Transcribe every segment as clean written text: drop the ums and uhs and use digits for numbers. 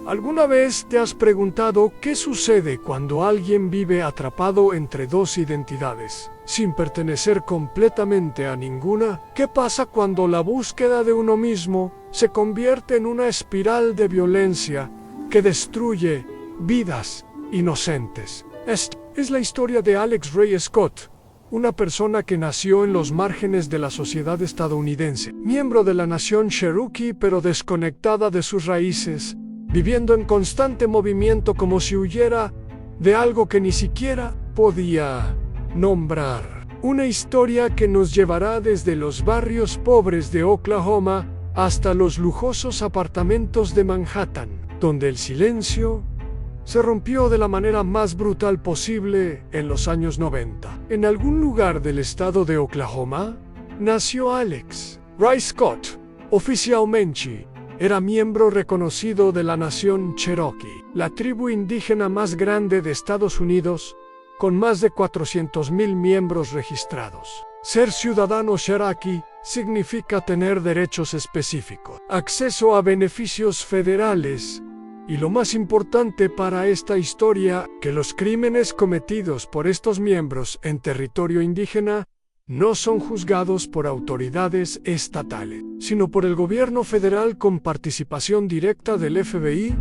¿Alguna vez te has preguntado qué sucede cuando alguien vive atrapado entre dos identidades, sin pertenecer completamente a ninguna? ¿Qué pasa cuando la búsqueda de uno mismo se convierte en una espiral de violencia que destruye vidas inocentes? Esta es la historia de Alex Ray Scott, una persona que nació en los márgenes de la sociedad estadounidense, miembro de la nación Cherokee pero desconectada de sus raíces, viviendo en constante movimiento como si huyera de algo que ni siquiera podía nombrar. Una historia que nos llevará desde los barrios pobres de Oklahoma hasta los lujosos apartamentos de Manhattan, donde el silencio se rompió de la manera más brutal posible en los años 90. En algún lugar del estado de Oklahoma nació Alex Ray Scott. Oficialmente era miembro reconocido de la nación Cherokee, la tribu indígena más grande de Estados Unidos, con más de 400,000 miembros registrados. Ser ciudadano Cherokee significa tener derechos específicos, acceso a beneficios federales, y lo más importante para esta historia, que los crímenes cometidos por estos miembros en territorio indígena no son juzgados por autoridades estatales, sino por el gobierno federal con participación directa del FBI.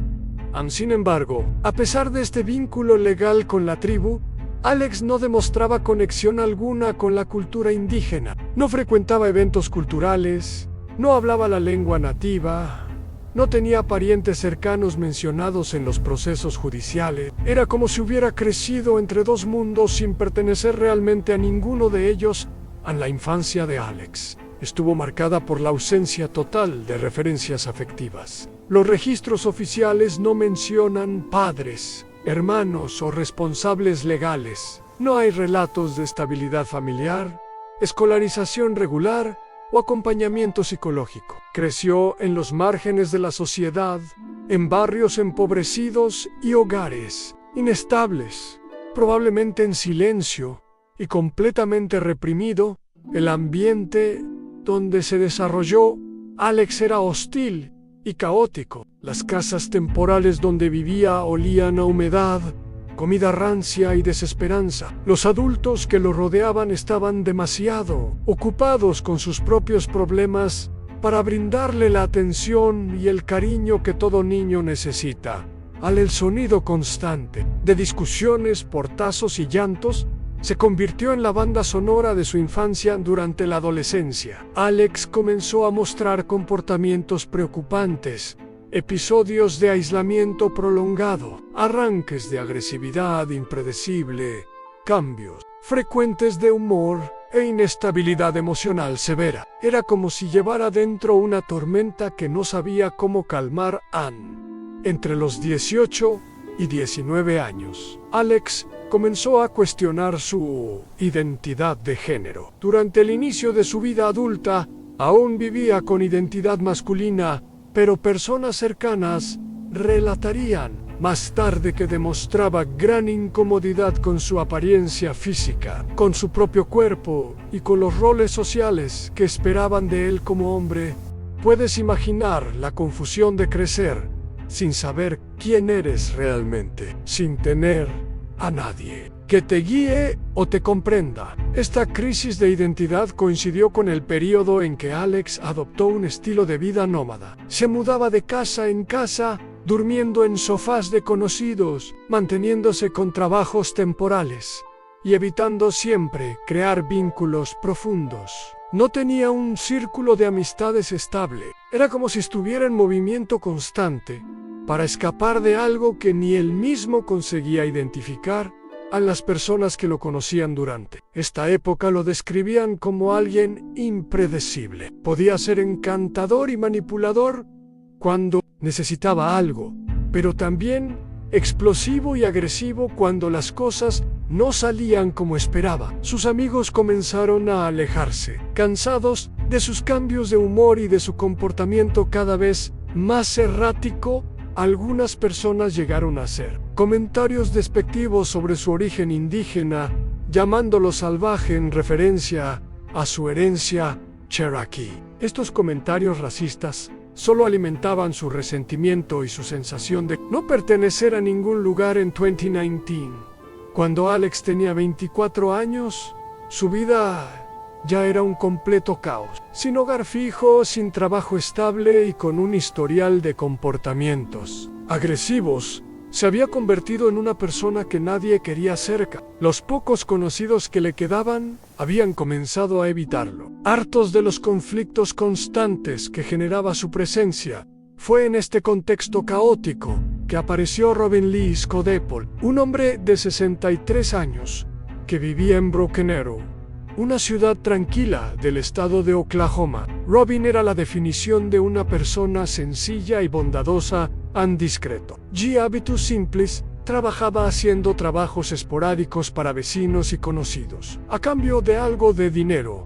Sin embargo, a pesar de este vínculo legal con la tribu, Alex no demostraba conexión alguna con la cultura indígena. No frecuentaba eventos culturales, no hablaba la lengua nativa, no tenía parientes cercanos mencionados en los procesos judiciales. Era como si hubiera crecido entre dos mundos sin pertenecer realmente a ninguno de ellos. La infancia de Alex estuvo marcada por la ausencia total de referencias afectivas. Los registros oficiales no mencionan padres, hermanos o responsables legales. No hay relatos de estabilidad familiar, escolarización regular o acompañamiento psicológico. Creció en los márgenes de la sociedad, en barrios empobrecidos y hogares inestables, probablemente en silencio y completamente reprimido. El ambiente donde se desarrolló Alex era hostil y caótico. Las casas temporales donde vivía olían a humedad, comida rancia y desesperanza. Los adultos que lo rodeaban estaban demasiado ocupados con sus propios problemas para brindarle la atención y el cariño que todo niño necesita. El sonido constante de discusiones, portazos y llantos se convirtió en la banda sonora de su infancia. Durante la adolescencia, Alex comenzó a mostrar comportamientos preocupantes, episodios de aislamiento prolongado, arranques de agresividad impredecible, cambios frecuentes de humor e inestabilidad emocional severa. Era como si llevara dentro una tormenta que no sabía cómo calmar. Entre los 18 y 19 años, Alex comenzó a cuestionar su identidad de género. Durante el inicio de su vida adulta, aún vivía con identidad masculina, pero personas cercanas relatarían más tarde que demostraba gran incomodidad con su apariencia física, con su propio cuerpo y con los roles sociales que esperaban de él como hombre. Puedes imaginar la confusión de crecer sin saber quién eres realmente, sin tener a nadie que te guíe o te comprenda. Esta crisis de identidad coincidió con el periodo en que Alex adoptó un estilo de vida nómada. Se mudaba de casa en casa, durmiendo en sofás de conocidos, manteniéndose con trabajos temporales y evitando siempre crear vínculos profundos. No tenía un círculo de amistades estable. Era como si estuviera en movimiento constante para escapar de algo que ni él mismo conseguía identificar. A las personas que lo conocían durante esta época lo describían como alguien impredecible. Podía ser encantador y manipulador cuando necesitaba algo, pero también explosivo y agresivo cuando las cosas no salían como esperaba. Sus amigos comenzaron a alejarse, cansados de sus cambios de humor y de su comportamiento cada vez más errático. Algunas personas llegaron a hacer comentarios despectivos sobre su origen indígena, llamándolo salvaje en referencia a su herencia Cherokee. Estos comentarios racistas solo alimentaban su resentimiento y su sensación de no pertenecer a ningún lugar en 2019. Cuando Alex tenía 24 años, su vida ya era un completo caos, sin hogar fijo, sin trabajo estable y con un historial de comportamientos agresivos. Se había convertido en una persona que nadie quería cerca. Los pocos conocidos que le quedaban habían comenzado a evitarlo. Hartos de los conflictos constantes que generaba su presencia, fue en este contexto caótico que apareció Robin Lee Skodepol, un hombre de 63 años que vivía en Broken Arrow, una ciudad tranquila del estado de Oklahoma. Robin era la definición de una persona sencilla y bondadosa, discreto. Habitus simplis, trabajaba haciendo trabajos esporádicos para vecinos y conocidos, a cambio de algo de dinero.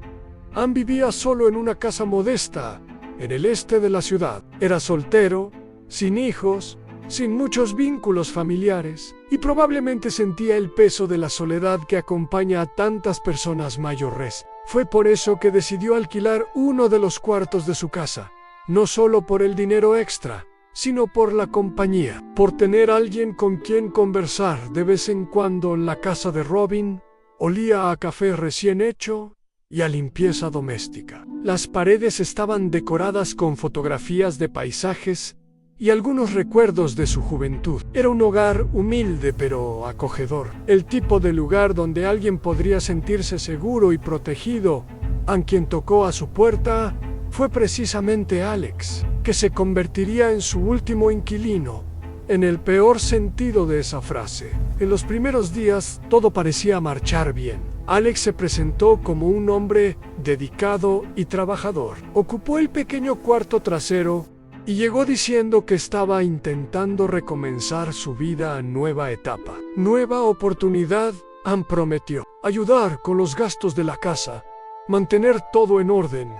Ann vivía solo en una casa modesta, en el este de la ciudad. Era soltero, sin hijos, sin muchos vínculos familiares, y probablemente sentía el peso de la soledad que acompaña a tantas personas mayores. Fue por eso que decidió alquilar uno de los cuartos de su casa, no solo por el dinero extra, sino por la compañía, por tener alguien con quien conversar de vez en cuando. La casa de Robin olía a café recién hecho y a limpieza doméstica. Las paredes estaban decoradas con fotografías de paisajes y algunos recuerdos de su juventud. Era un hogar humilde pero acogedor, el tipo de lugar donde alguien podría sentirse seguro y protegido. A quien tocó a su puerta fue precisamente Alex, que se convertiría en su último inquilino, en el peor sentido de esa frase. En los primeros días todo parecía marchar bien. Alex se presentó como un hombre dedicado y trabajador. Ocupó el pequeño cuarto trasero y llegó diciendo que estaba intentando recomenzar su vida en nueva etapa. Nueva oportunidad, Ann prometió. Ayudar con los gastos de la casa, mantener todo en orden.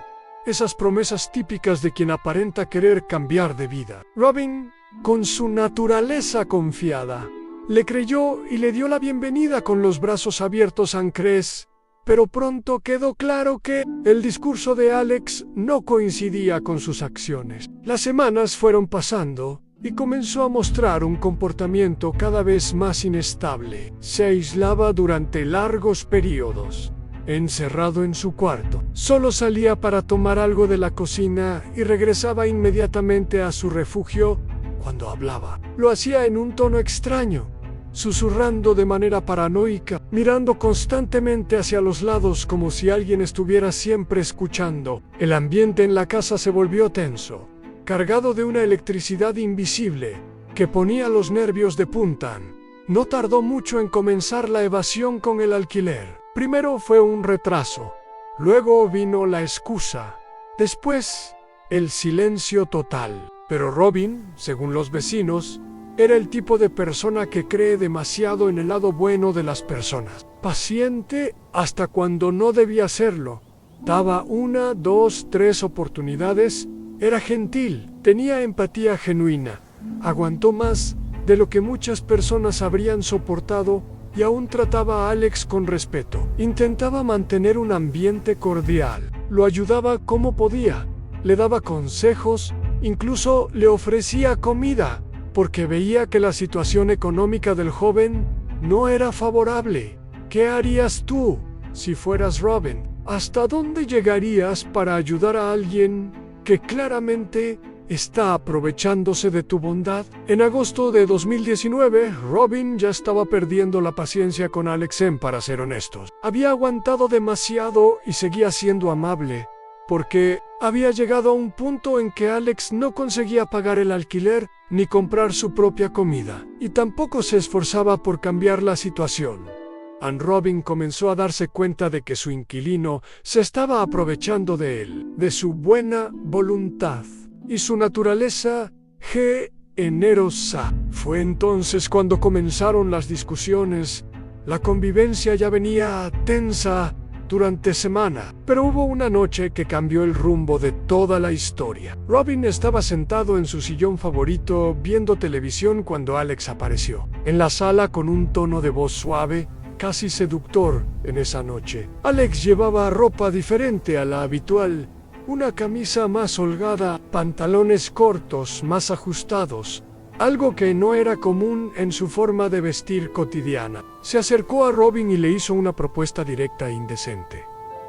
Esas promesas típicas de quien aparenta querer cambiar de vida. Robin, con su naturaleza confiada, le creyó y le dio la bienvenida con los brazos abiertos. Ann crees, pero pronto quedó claro que el discurso de Alex no coincidía con sus acciones. Las semanas fueron pasando y comenzó a mostrar un comportamiento cada vez más inestable. Se aislaba durante largos periodos, encerrado en su cuarto. Solo salía para tomar algo de la cocina y regresaba inmediatamente a su refugio cuando hablaba. Lo hacía en un tono extraño, susurrando de manera paranoica, mirando constantemente hacia los lados como si alguien estuviera siempre escuchando. El ambiente en la casa se volvió tenso, cargado de una electricidad invisible que ponía los nervios de punta. No tardó mucho en comenzar la evasión con el alquiler. Primero fue un retraso, luego vino la excusa, después el silencio total. Pero Robin, según los vecinos, era el tipo de persona que cree demasiado en el lado bueno de las personas. Paciente hasta cuando no debía serlo. Daba 1, 2, 3 oportunidades. Era gentil, tenía empatía genuina. Aguantó más de lo que muchas personas habrían soportado y aún trataba a Alex con respeto. Intentaba mantener un ambiente cordial. Lo ayudaba como podía. Le daba consejos, incluso le ofrecía comida, porque veía que la situación económica del joven no era favorable. ¿Qué harías tú si fueras Robin? ¿Hasta dónde llegarías para ayudar a alguien que claramente está aprovechándose de tu bondad? En agosto de 2019, Robin ya estaba perdiendo la paciencia con Alex. Para ser honestos, había aguantado demasiado y seguía siendo amable, porque había llegado a un punto en que Alex no conseguía pagar el alquiler ni comprar su propia comida, y tampoco se esforzaba por cambiar la situación. Robin comenzó a darse cuenta de que su inquilino se estaba aprovechando de él, de su buena voluntad y su naturaleza generosa. Fue entonces cuando comenzaron las discusiones. La convivencia ya venía tensa durante semana, pero hubo una noche que cambió el rumbo de toda la historia. Robin estaba sentado en su sillón favorito viendo televisión cuando Alex apareció en la sala con un tono de voz suave, casi seductor. En esa noche, Alex llevaba ropa diferente a la habitual una camisa más holgada, pantalones cortos más ajustados, algo que no era común en su forma de vestir cotidiana. Se acercó a Robin y le hizo una propuesta directa e indecente.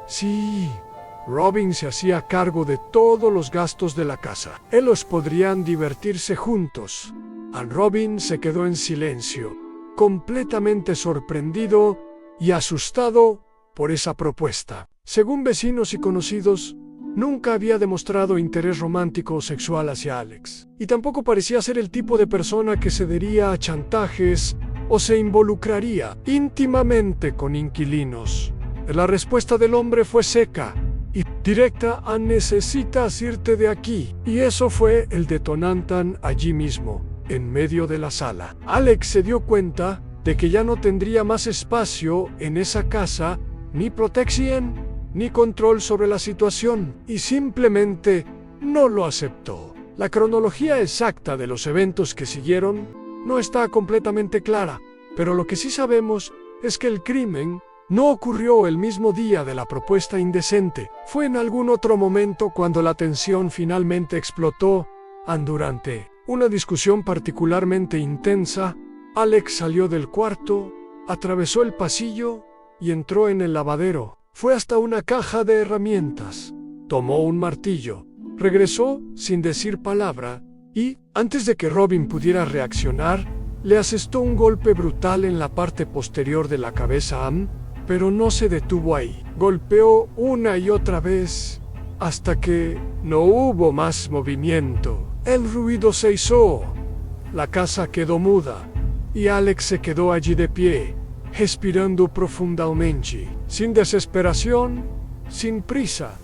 Sí, Robin se hacía cargo de todos los gastos de la casa. Ellos podrían divertirse juntos. Robin se quedó en silencio, completamente sorprendido y asustado por esa propuesta. Según vecinos y conocidos, nunca había demostrado interés romántico o sexual hacia Alex, y tampoco parecía ser el tipo de persona que cedería a chantajes o se involucraría íntimamente con inquilinos. La respuesta del hombre fue seca y directa a necesitas irte de aquí, y eso fue el detonante allí mismo, en medio de la sala. Alex se dio cuenta de que ya no tendría más espacio en esa casa, ni protección, ni control sobre la situación, y simplemente no lo aceptó. La cronología exacta de los eventos que siguieron no está completamente clara, pero lo que sí sabemos es que el crimen no ocurrió el mismo día de la propuesta indecente. Fue en algún otro momento cuando la tensión finalmente explotó. Durante una discusión particularmente intensa, Alex salió del cuarto, atravesó el pasillo y entró en el lavadero. Fue hasta una caja de herramientas, tomó un martillo, regresó sin decir palabra y, antes de que Robin pudiera reaccionar, le asestó un golpe brutal en la parte posterior de la cabeza pero no se detuvo ahí. Golpeó una y otra vez hasta que no hubo más movimiento. El ruido se hizo, la casa quedó muda y Alex se quedó allí de pie, respirando profundamente, sin desesperación, sin prisa,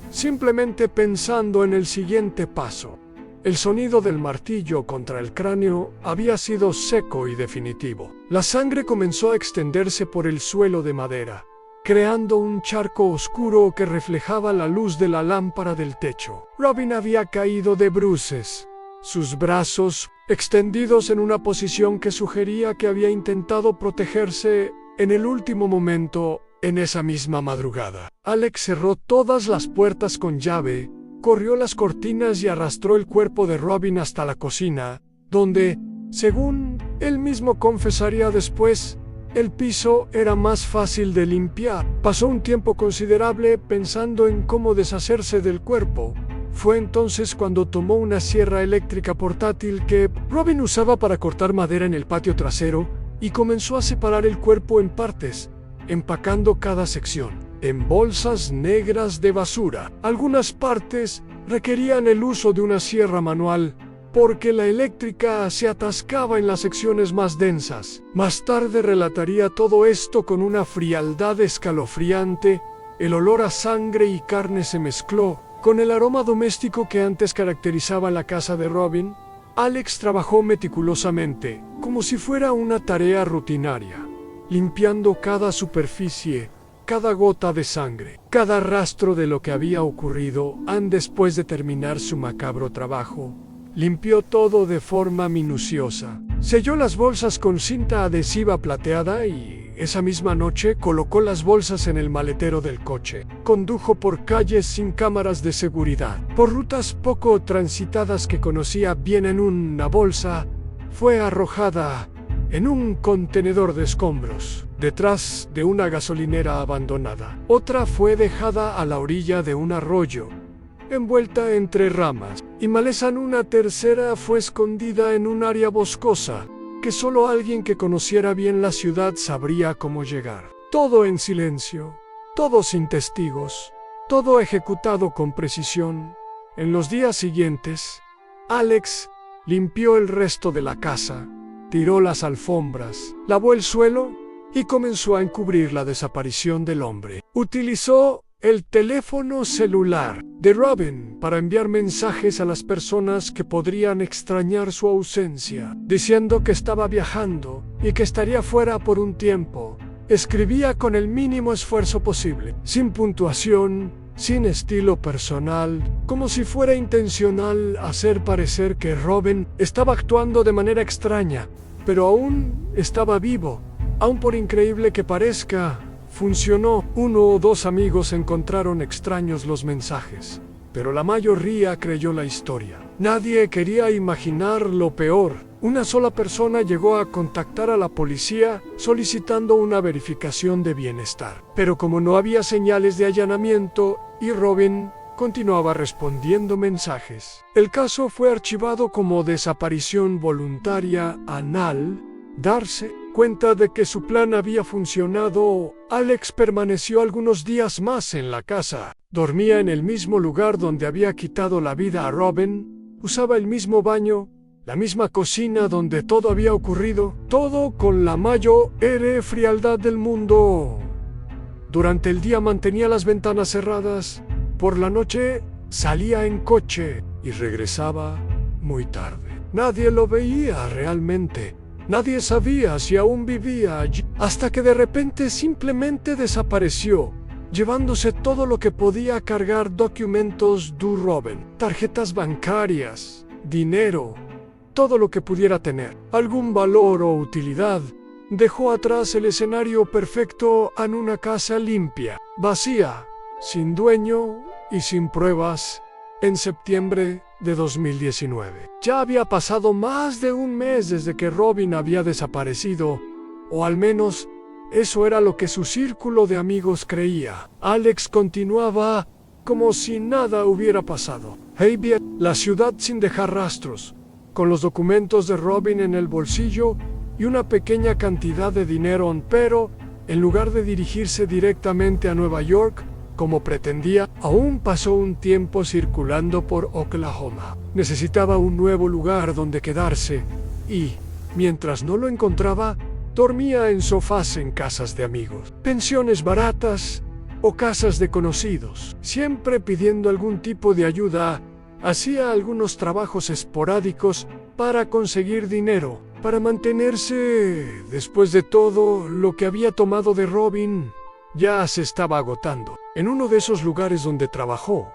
simplemente pensando en el siguiente paso. El sonido del martillo contra el cráneo había sido seco y definitivo. La sangre comenzó a extenderse por el suelo de madera, creando un charco oscuro que reflejaba la luz de la lámpara del techo. Robin había caído de bruces, sus brazos extendidos en una posición que sugería que había intentado protegerse en el último momento en esa misma madrugada. Alex cerró todas las puertas con llave, corrió las cortinas y arrastró el cuerpo de Robin hasta la cocina, donde, según él mismo confesaría después, el piso era más fácil de limpiar. Pasó un tiempo considerable pensando en cómo deshacerse del cuerpo. Fue entonces cuando tomó una sierra eléctrica portátil que Robin usaba para cortar madera en el patio trasero y comenzó a separar el cuerpo en partes, empacando cada sección en bolsas negras de basura. Algunas partes requerían el uso de una sierra manual porque la eléctrica se atascaba en las secciones más densas. Más tarde relataría todo esto con una frialdad escalofriante. El olor a sangre y carne se mezcló con el aroma doméstico que antes caracterizaba la casa de Robin. Alex trabajó meticulosamente, como si fuera una tarea rutinaria, limpiando cada superficie, cada gota de sangre, cada rastro de lo que había ocurrido. Después de terminar su macabro trabajo, limpió todo de forma minuciosa. Selló las bolsas con cinta adhesiva plateada y, esa misma noche, colocó las bolsas en el maletero del coche. Condujo por calles sin cámaras de seguridad, por rutas poco transitadas que conocía bien. En una bolsa fue arrojada en un contenedor de escombros, detrás de una gasolinera abandonada. Otra fue dejada a la orilla de un arroyo, envuelta entre ramas y maleza. Una tercera fue escondida en un área boscosa, que solo alguien que conociera bien la ciudad sabría cómo llegar. Todo en silencio, todo sin testigos, todo ejecutado con precisión. En los días siguientes, Alex limpió el resto de la casa, tiró las alfombras, lavó el suelo y comenzó a encubrir la desaparición del hombre. Utilizó el teléfono celular de Robin para enviar mensajes a las personas que podrían extrañar su ausencia, diciendo que estaba viajando y que estaría fuera por un tiempo. Escribía con el mínimo esfuerzo posible, sin puntuación, sin estilo personal, como si fuera intencional hacer parecer que Robin estaba actuando de manera extraña, pero aún estaba vivo. Aún por increíble que parezca, funcionó. Uno o dos amigos encontraron extraños los mensajes, pero la mayoría creyó la historia. Nadie quería imaginar lo peor. Una sola persona llegó a contactar a la policía solicitando una verificación de bienestar. Pero como no había señales de allanamiento y Robin continuaba respondiendo mensajes, el caso fue archivado como desaparición voluntaria anal. Darse cuenta de que su plan había funcionado, Alex permaneció algunos días más en la casa. Dormía en el mismo lugar donde había quitado la vida a Robin, usaba el mismo baño, la misma cocina donde todo había ocurrido, todo con la mayor frialdad del mundo. Durante el día mantenía las ventanas cerradas, por la noche salía en coche y regresaba muy tarde. Nadie lo veía realmente. Nadie sabía si aún vivía allí, hasta que de repente simplemente desapareció, llevándose todo lo que podía cargar: documentos de Robin, tarjetas bancarias, dinero, todo lo que pudiera tener algún valor o utilidad. Dejó atrás el escenario perfecto en una casa limpia, vacía, sin dueño y sin pruebas, en septiembre de 2019. Ya había pasado más de un mes desde que Robin había desaparecido, o al menos eso era lo que su círculo de amigos creía. Alex continuaba como si nada hubiera pasado. Hayviet, la ciudad sin dejar rastros, con los documentos de Robin en el bolsillo y una pequeña cantidad de dinero, pero en lugar de dirigirse directamente a Nueva York, como pretendía, aún pasó un tiempo circulando por Oklahoma. Necesitaba un nuevo lugar donde quedarse y, mientras no lo encontraba, dormía en sofás en casas de amigos, pensiones baratas o casas de conocidos, siempre pidiendo algún tipo de ayuda. Hacía algunos trabajos esporádicos para conseguir dinero, para mantenerse. Después de todo, lo que había tomado de Robin ya se estaba agotando. En uno de esos lugares donde trabajó,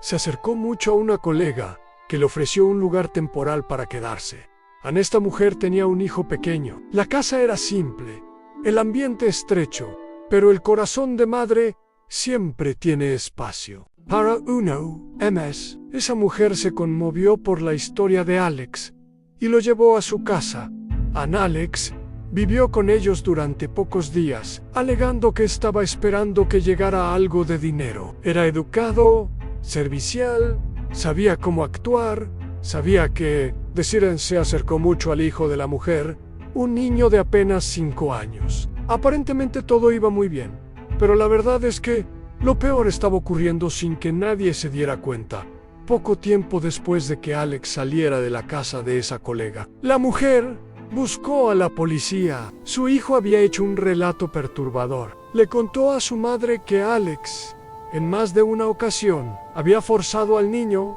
se acercó mucho a una colega que le ofreció un lugar temporal para quedarse. Esta mujer tenía un hijo pequeño. La casa era simple, el ambiente estrecho, pero el corazón de madre siempre tiene espacio. Para uno, MS, esa mujer se conmovió por la historia de Alex y lo llevó a su casa. Alex vivió con ellos durante pocos días, alegando que estaba esperando que llegara algo de dinero. Era educado, servicial, sabía cómo actuar, sabía que se acercó mucho al hijo de la mujer, un niño de apenas 5 años. Aparentemente todo iba muy bien, pero la verdad es que lo peor estaba ocurriendo sin que nadie se diera cuenta. Poco tiempo después de que Alex saliera de la casa de esa colega, la mujer buscó a la policía. Su hijo había hecho un relato perturbador. Le contó a su madre que Alex, en más de una ocasión, había forzado al niño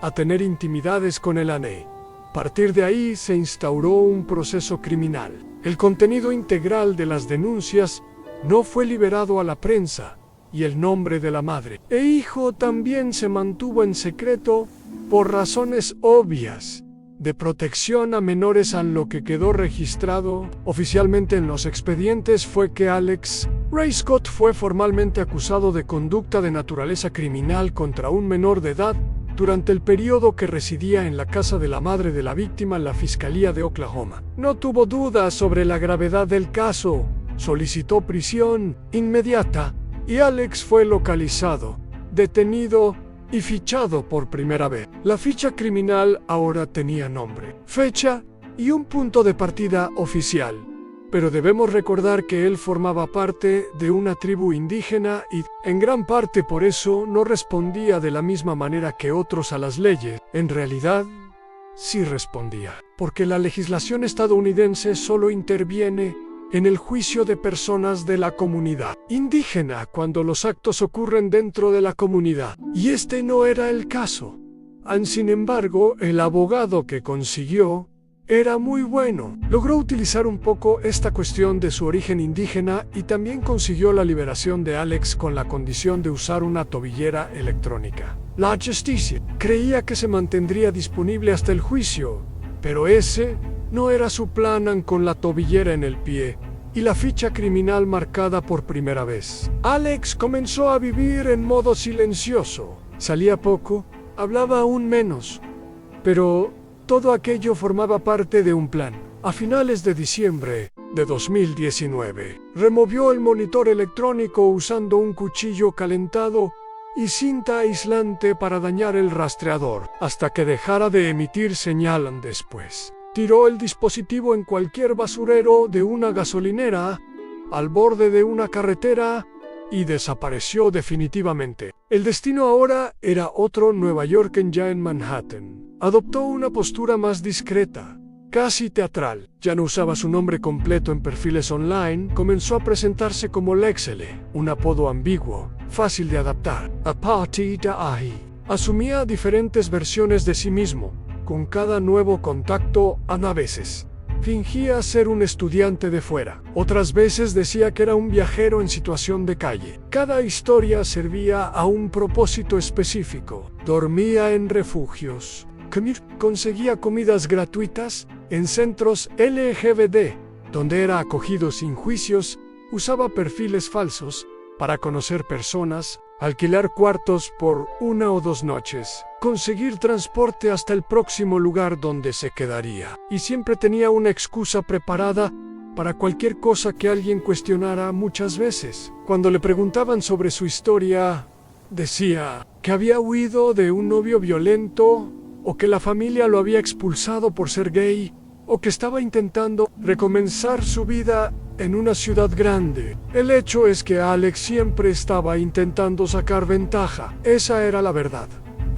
a tener intimidades con el ANE. A partir de ahí se instauró un proceso criminal. El contenido integral de las denuncias no fue liberado a la prensa, y el nombre de la madre e hijo también se mantuvo en secreto por razones obvias de protección a menores. Lo que quedó registrado oficialmente en los expedientes fue que Alex Ray Scott fue formalmente acusado de conducta de naturaleza criminal contra un menor de edad durante el periodo que residía en la casa de la madre de la víctima en la Fiscalía de Oklahoma. No tuvo dudas sobre la gravedad del caso, solicitó prisión inmediata y Alex fue localizado, detenido y fichado por primera vez. La ficha criminal ahora tenía nombre, fecha y un punto de partida oficial. Pero debemos recordar que él formaba parte de una tribu indígena y, en gran parte por eso, no respondía de la misma manera que otros a las leyes. En realidad, sí respondía, porque la legislación estadounidense solo interviene en el juicio de personas de la comunidad indígena cuando los actos ocurren dentro de la comunidad. Y este no era el caso. Sin embargo, el abogado que consiguió era muy bueno. Logró utilizar un poco esta cuestión de su origen indígena y también consiguió la liberación de Alex con la condición de usar una tobillera electrónica. La justicia creía que se mantendría disponible hasta el juicio, pero ese no era su plan. Con la tobillera en el pie y la ficha criminal marcada por primera vez, Alex comenzó a vivir en modo silencioso. Salía poco, hablaba aún menos, pero todo aquello formaba parte de un plan. A finales de diciembre de 2019, removió el monitor electrónico usando un cuchillo calentado y cinta aislante para dañar el rastreador, hasta que dejara de emitir señal después. Tiró el dispositivo en cualquier basurero de una gasolinera, al borde de una carretera, y desapareció definitivamente. El destino ahora era otro Nueva York ya en Manhattan. Adoptó una postura más discreta, casi teatral. Ya no usaba su nombre completo en perfiles online, comenzó a presentarse como Lexele, un apodo ambiguo, fácil de adaptar. A partir de ahí, asumía diferentes versiones de sí mismo, con cada nuevo contacto. A veces fingía ser un estudiante de fuera, otras veces decía que era un viajero en situación de calle. Cada historia servía a un propósito específico. Dormía en refugios, conseguía comidas gratuitas en centros LGBT, donde era acogido sin juicios, usaba perfiles falsos para conocer personas, alquilar cuartos por 1 o 2 noches, conseguir transporte hasta el próximo lugar donde se quedaría. Y siempre tenía una excusa preparada para cualquier cosa que alguien cuestionara. Muchas veces, cuando le preguntaban sobre su historia, decía que había huido de un novio violento, o que la familia lo había expulsado por ser gay, o que estaba intentando recomenzar su vida en una ciudad grande. El hecho es que Alex siempre estaba intentando sacar ventaja. Esa era la verdad.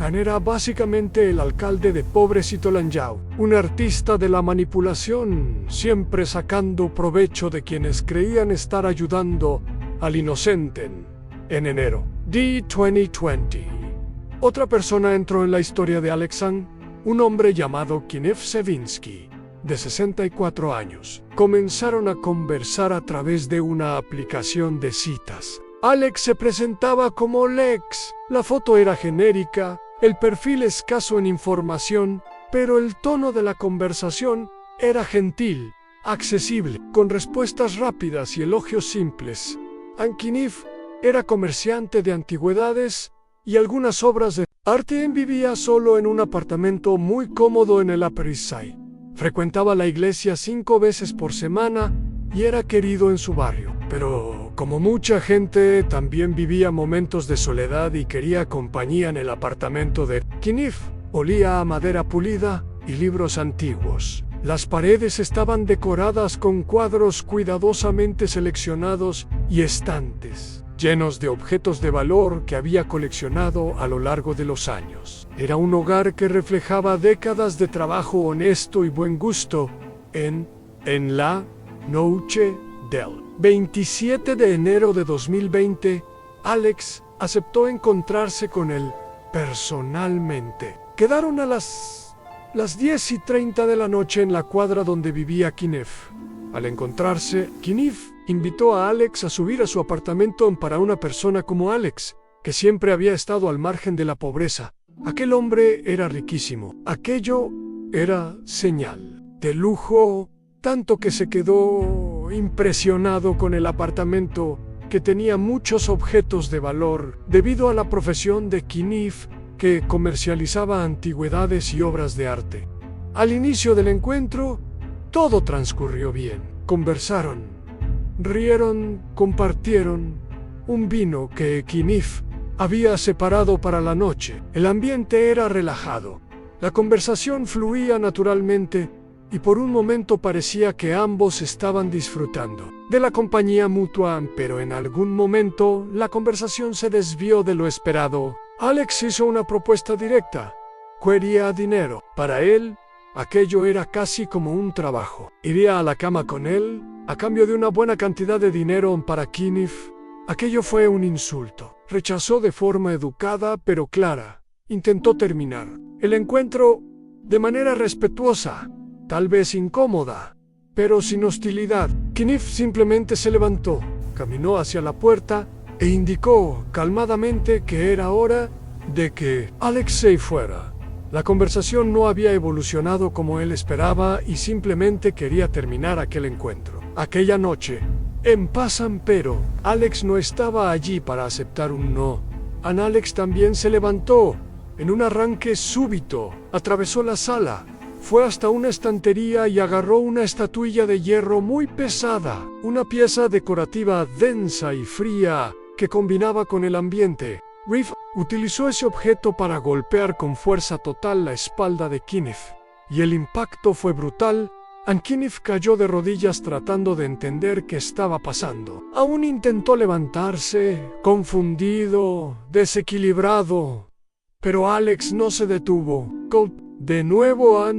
Era básicamente el alcalde de Pobrecito Lanjao, un artista de la manipulación, siempre sacando provecho de quienes creían estar ayudando al inocente. En enero de 2020, otra persona entró en la historia de Alexan, un hombre llamado Kenneth Sevinsky, de 64 años. Comenzaron a conversar a través de una aplicación de citas. Alex se presentaba como Lex. La foto era genérica, el perfil escaso en información, pero el tono de la conversación era gentil, accesible, con respuestas rápidas y elogios simples. Ankinif era comerciante de antigüedades y algunas obras de arte. Vivía solo en un apartamento muy cómodo en el Upper East Side. Frecuentaba la iglesia 5 veces por semana y era querido en su barrio. Pero, como mucha gente, también vivía momentos de soledad y quería compañía en el apartamento de Kinif. Olía a madera pulida y libros antiguos. Las paredes estaban decoradas con cuadros cuidadosamente seleccionados y estantes llenos de objetos de valor que había coleccionado a lo largo de los años. Era un hogar que reflejaba décadas de trabajo honesto y buen gusto. En la noche del 27 de enero de 2020, Alex aceptó encontrarse con él personalmente. Quedaron a las 10:30 de la noche en la cuadra donde vivía Kinef. Al encontrarse, Kinef invitó a Alex a subir a su apartamento. Para una persona como Alex, que siempre había estado al margen de la pobreza, aquel hombre era riquísimo. Aquello era señal de lujo, tanto que se quedó impresionado con el apartamento, que tenía muchos objetos de valor debido a la profesión de Kinef, que comercializaba antigüedades y obras de arte. Al inicio del encuentro, todo transcurrió bien. Conversaron, rieron, compartieron un vino que Kinef había separado para la noche. El ambiente era relajado. La conversación fluía naturalmente y por un momento parecía que ambos estaban disfrutando de la compañía mutua, pero en algún momento la conversación se desvió de lo esperado. Alex hizo una propuesta directa. Quería dinero. Para él, aquello era casi como un trabajo. Iría a la cama con él a cambio de una buena cantidad de dinero. Para Kinef, aquello fue un insulto. Rechazó de forma educada pero clara. Intentó terminar el encuentro de manera respetuosa, tal vez incómoda, pero sin hostilidad. Kinef simplemente se levantó, caminó hacia la puerta e indicó calmadamente que era hora de que Alex se fuera. La conversación no había evolucionado como él esperaba y simplemente quería terminar aquel encuentro. Aquella noche, en paz, pero Alex no estaba allí para aceptar un no. Alex también se levantó. En un arranque súbito, atravesó la sala. Fue hasta una estantería y agarró una estatuilla de hierro muy pesada, una pieza decorativa densa y fría que combinaba con el ambiente. Reeve utilizó ese objeto para golpear con fuerza total la espalda de Kenneth, y el impacto fue brutal. Kenneth cayó de rodillas tratando de entender qué estaba pasando. Aún intentó levantarse, confundido, desequilibrado, pero Alex no se detuvo. De nuevo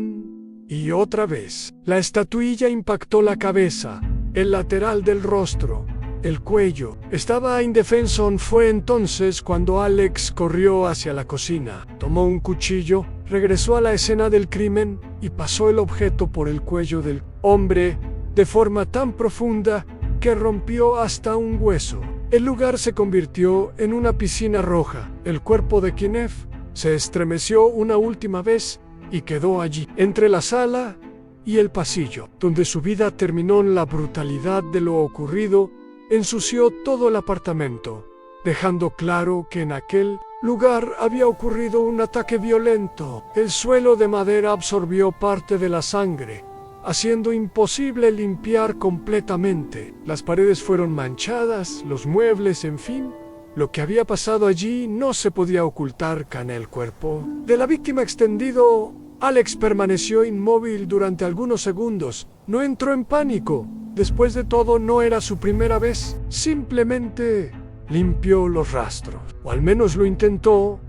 y otra vez. La estatuilla impactó la cabeza, el lateral del rostro, el cuello. Estaba indefenso. Fue entonces cuando Alex corrió hacia la cocina, tomó un cuchillo, regresó a la escena del crimen y pasó el objeto por el cuello del hombre de forma tan profunda que rompió hasta un hueso. El lugar se convirtió en una piscina roja. El cuerpo de Kenneth se estremeció una última vez y quedó allí, entre la sala y el pasillo, donde su vida terminó. La brutalidad de lo ocurrido ensució todo el apartamento, dejando claro que en aquel lugar había ocurrido un ataque violento. El suelo de madera absorbió parte de la sangre, haciendo imposible limpiar completamente. Las paredes fueron manchadas, los muebles, en fin. Lo que había pasado allí no se podía ocultar con el cuerpo de la víctima extendido. Alex permaneció inmóvil durante algunos segundos. No entró en pánico. Después de todo, no era su primera vez. Simplemente limpió los rastros, o al menos lo intentó.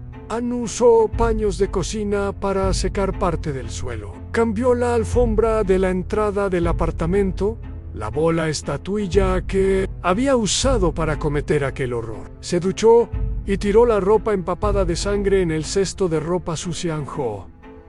Usó paños de cocina para secar parte del suelo. Cambió la alfombra de la entrada del apartamento. Lavó la estatuilla que había usado para cometer aquel horror. Se duchó y tiró la ropa empapada de sangre en el cesto de ropa sucia.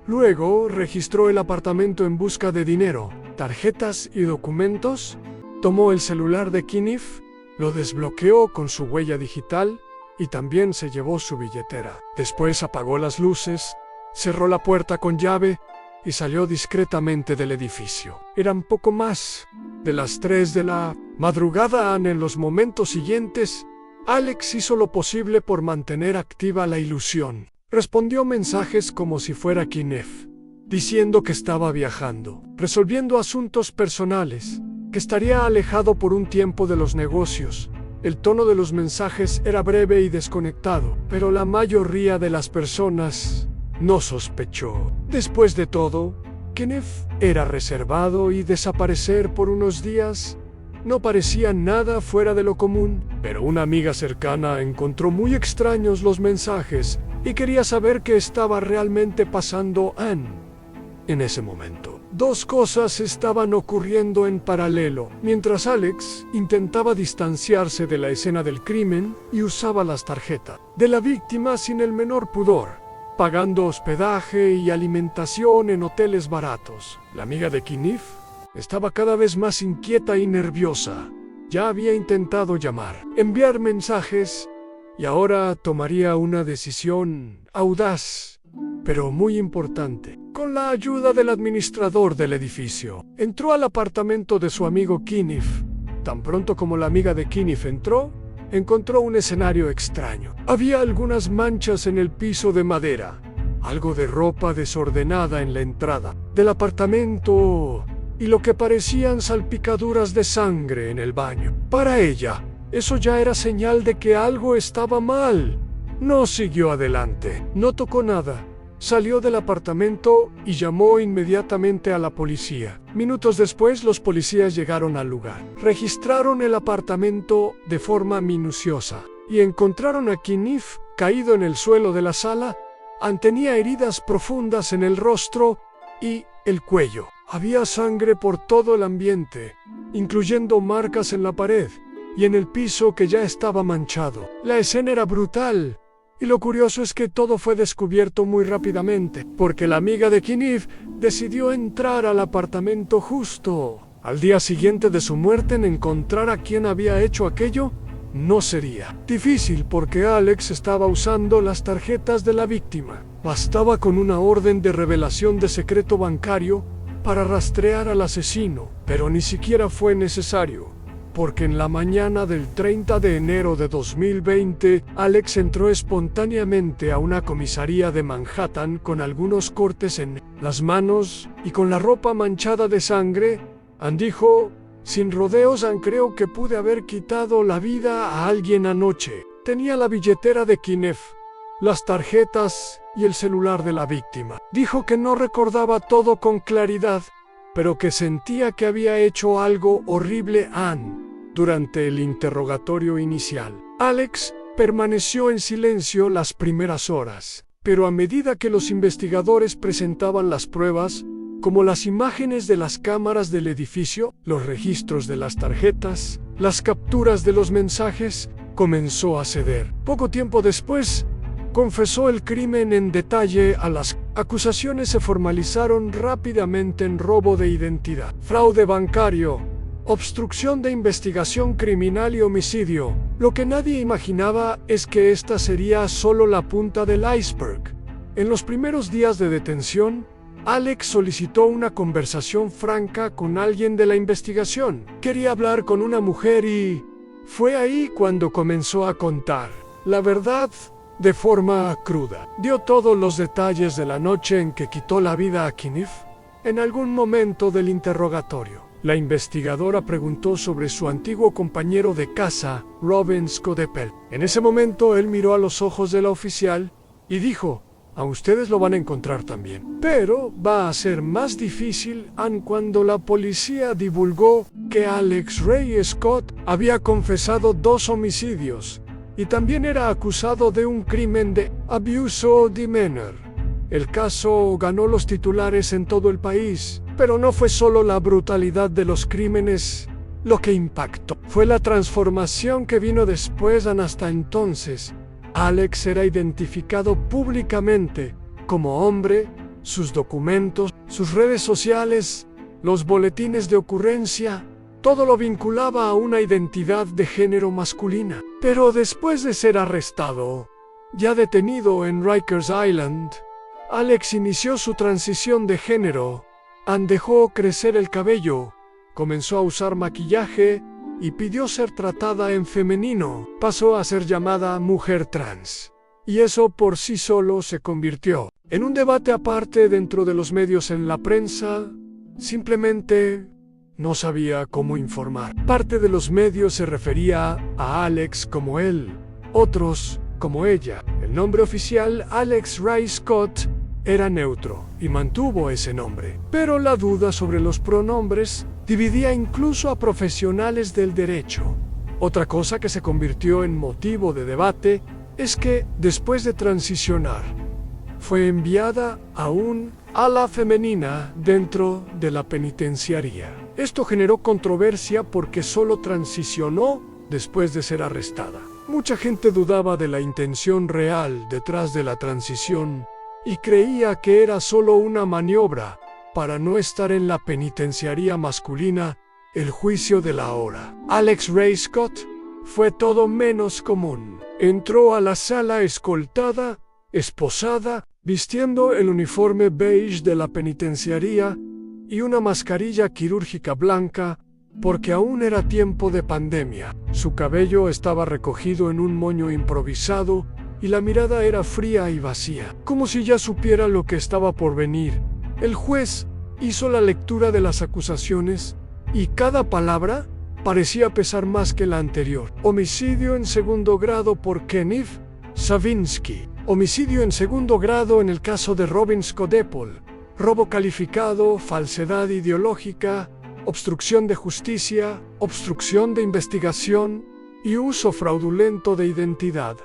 Luego registró el apartamento en busca de dinero, tarjetas y documentos. Tomó el celular de Kenneth, lo desbloqueó con su huella digital y también se llevó su billetera. Después apagó las luces, cerró la puerta con llave y salió discretamente del edificio. Eran poco más de las 3 de la madrugada. En los momentos siguientes, Alex hizo lo posible por mantener activa la ilusión. Respondió mensajes como si fuera Kenneth, diciendo que estaba viajando, resolviendo asuntos personales, que estaría alejado por un tiempo de los negocios. El tono de los mensajes era breve y desconectado, pero la mayoría de las personas no sospechó. Después de todo, Kenneth era reservado y desaparecer por unos días no parecía nada fuera de lo común, pero una amiga cercana encontró muy extraños los mensajes y quería saber qué estaba realmente pasando en ese momento. Dos cosas estaban ocurriendo en paralelo. Mientras Alex intentaba distanciarse de la escena del crimen y usaba las tarjetas de la víctima sin el menor pudor, pagando hospedaje y alimentación en hoteles baratos. La amiga de Kenneth estaba cada vez más inquieta y nerviosa. Ya había intentado llamar, enviar mensajes, y ahora tomaría una decisión audaz, pero muy importante. Con la ayuda del administrador del edificio, entró al apartamento de su amigo Kenneth. Tan pronto como la amiga de Kenneth entró, encontró un escenario extraño. Había algunas manchas en el piso de madera, algo de ropa desordenada en la entrada del apartamento y lo que parecían salpicaduras de sangre en el baño. Para ella, eso ya era señal de que algo estaba mal. No siguió adelante, no tocó nada. Salió del apartamento y llamó inmediatamente a la policía. Minutos después, los policías llegaron al lugar. Registraron el apartamento de forma minuciosa y encontraron a Kenneth caído en el suelo de la sala. Tenía heridas profundas en el rostro y el cuello. Había sangre por todo el ambiente, incluyendo marcas en la pared y en el piso que ya estaba manchado. La escena era brutal. Y lo curioso es que todo fue descubierto muy rápidamente, porque la amiga de Kenneth decidió entrar al apartamento justo al día siguiente de su muerte. En encontrar a quien había hecho aquello no sería difícil, porque Alex estaba usando las tarjetas de la víctima. Bastaba con una orden de revelación de secreto bancario para rastrear al asesino, pero ni siquiera fue necesario. porque en la mañana del 30 de enero de 2020, Alex entró espontáneamente a una comisaría de Manhattan con algunos cortes en las manos y con la ropa manchada de sangre. Dijo: sin rodeos, creo que pude haber quitado la vida a alguien anoche. Tenía la billetera de Kniff, las tarjetas y el celular de la víctima. Dijo que no recordaba todo con claridad, pero que sentía que había hecho algo horrible durante el interrogatorio inicial. Alex permaneció en silencio las primeras horas, pero a medida que los investigadores presentaban las pruebas, como las imágenes de las cámaras del edificio, los registros de las tarjetas, las capturas de los mensajes, comenzó a ceder. Poco tiempo después, confesó el crimen en detalle. Las acusaciones se formalizaron rápidamente en robo de identidad, fraude bancario, obstrucción de investigación criminal y homicidio. Lo que nadie imaginaba es que esta sería solo la punta del iceberg. En los primeros días de detención, Alex solicitó una conversación franca con alguien de la investigación. Quería hablar con una mujer y fue ahí cuando comenzó a contar la verdad de forma cruda. Dio todos los detalles de la noche en que quitó la vida a Kniff. En algún momento del interrogatorio, la investigadora preguntó sobre su antiguo compañero de casa, Robin Scodepel. En ese momento él miró a los ojos de la oficial y dijo: a ustedes lo van a encontrar también. Pero va a ser más difícil cuando la policía divulgó que Alex Ray Scott había confesado 2 homicidios y también era acusado de un crimen de abuso de menor. El caso ganó los titulares en todo el país, pero no fue solo la brutalidad de los crímenes lo que impactó. Fue la transformación que vino después. Hasta entonces, Alex era identificado públicamente como hombre. Sus documentos, sus redes sociales, los boletines de ocurrencia, todo lo vinculaba a una identidad de género masculina. Pero después de ser arrestado, ya detenido en Rikers Island, Alex inició su transición de género. Dejó crecer el cabello, comenzó a usar maquillaje y pidió ser tratada en femenino. Pasó a ser llamada mujer trans. Y eso por sí solo se convirtió en un debate aparte dentro de los medios. En la prensa simplemente no sabía cómo informar. Parte de los medios se refería a Alex como él, otros como ella. El nombre oficial, Alex Ray Scott, era neutro y mantuvo ese nombre. Pero la duda sobre los pronombres dividía incluso a profesionales del derecho. Otra cosa que se convirtió en motivo de debate es que, después de transicionar, fue enviada a un ala femenina dentro de la penitenciaría. Esto generó controversia porque solo transicionó después de ser arrestada. Mucha gente dudaba de la intención real detrás de la transición y creía que era solo una maniobra para no estar en la penitenciaría masculina. El juicio de la hora. Alex Ray Scott fue todo menos común. Entró a la sala escoltada, esposada, vistiendo el uniforme beige de la penitenciaría y una mascarilla quirúrgica blanca, porque aún era tiempo de pandemia. Su cabello estaba recogido en un moño improvisado y la mirada era fría y vacía, como si ya supiera lo que estaba por venir. El juez hizo la lectura de las acusaciones y cada palabra parecía pesar más que la anterior. Homicidio en segundo grado por Kniff Savinsky. Homicidio en segundo grado en el caso de Robin Scodepel. Robo calificado, falsedad ideológica, obstrucción de justicia, obstrucción de investigación y uso fraudulento de identidad.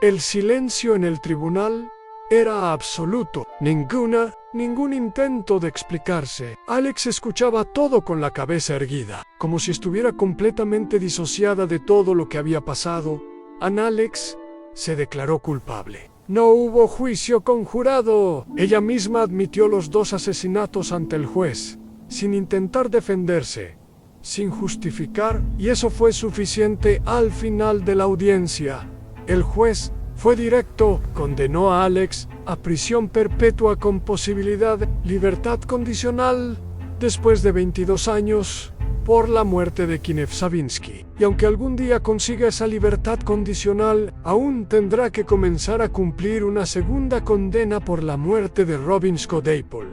El silencio en el tribunal era absoluto. Ningún intento de explicarse. Alex escuchaba todo con la cabeza erguida, como si estuviera completamente disociada de todo lo que había pasado. Alex se declaró culpable. No hubo juicio conjurado. Ella misma admitió los 2 asesinatos ante el juez, sin intentar defenderse, sin justificar, y eso fue suficiente. Al final de la audiencia, el juez fue directo, condenó a Alex a prisión perpetua con posibilidad de libertad condicional. Después de 22 años, por la muerte de Kiev Savinsky. Y aunque algún día consiga esa libertad condicional, aún tendrá que comenzar a cumplir una segunda condena por la muerte de Robin Scott Apple.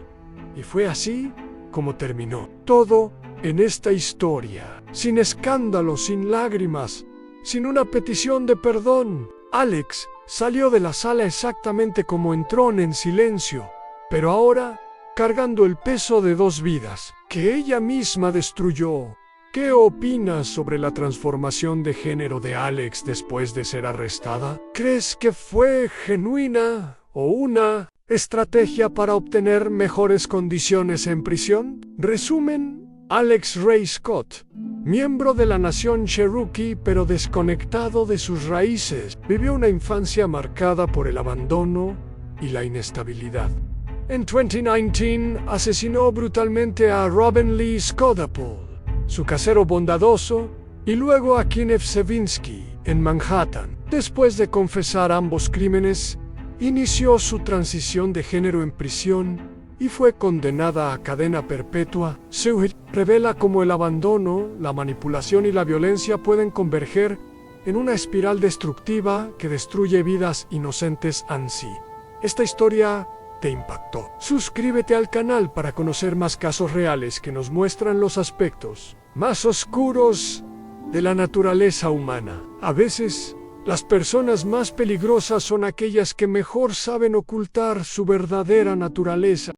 Y fue así como terminó todo en esta historia. Sin escándalos, sin lágrimas, sin una petición de perdón. Alex salió de la sala exactamente como entró, en silencio, pero ahora cargando el peso de 2 vidas que ella misma destruyó. ¿Qué opinas sobre la transformación de género de Alex después de ser arrestada? ¿Crees que fue genuina o una estrategia para obtener mejores condiciones en prisión? Resumen: Alex Ray Scott, miembro de la nación Cherokee pero desconectado de sus raíces, vivió una infancia marcada por el abandono y la inestabilidad. En 2019 asesinó brutalmente a Robin Lee Scott Apple, su casero bondadoso, y luego a Kiev Savinsky en Manhattan. Después de confesar ambos crímenes, inició su transición de género en prisión y fue condenada a cadena perpetua. Seward revela cómo el abandono, la manipulación y la violencia pueden converger en una espiral destructiva que destruye vidas inocentes así. Esta historia te impactó. Suscríbete al canal para conocer más casos reales que nos muestran los aspectos más oscuros de la naturaleza humana. A veces, las personas más peligrosas son aquellas que mejor saben ocultar su verdadera naturaleza.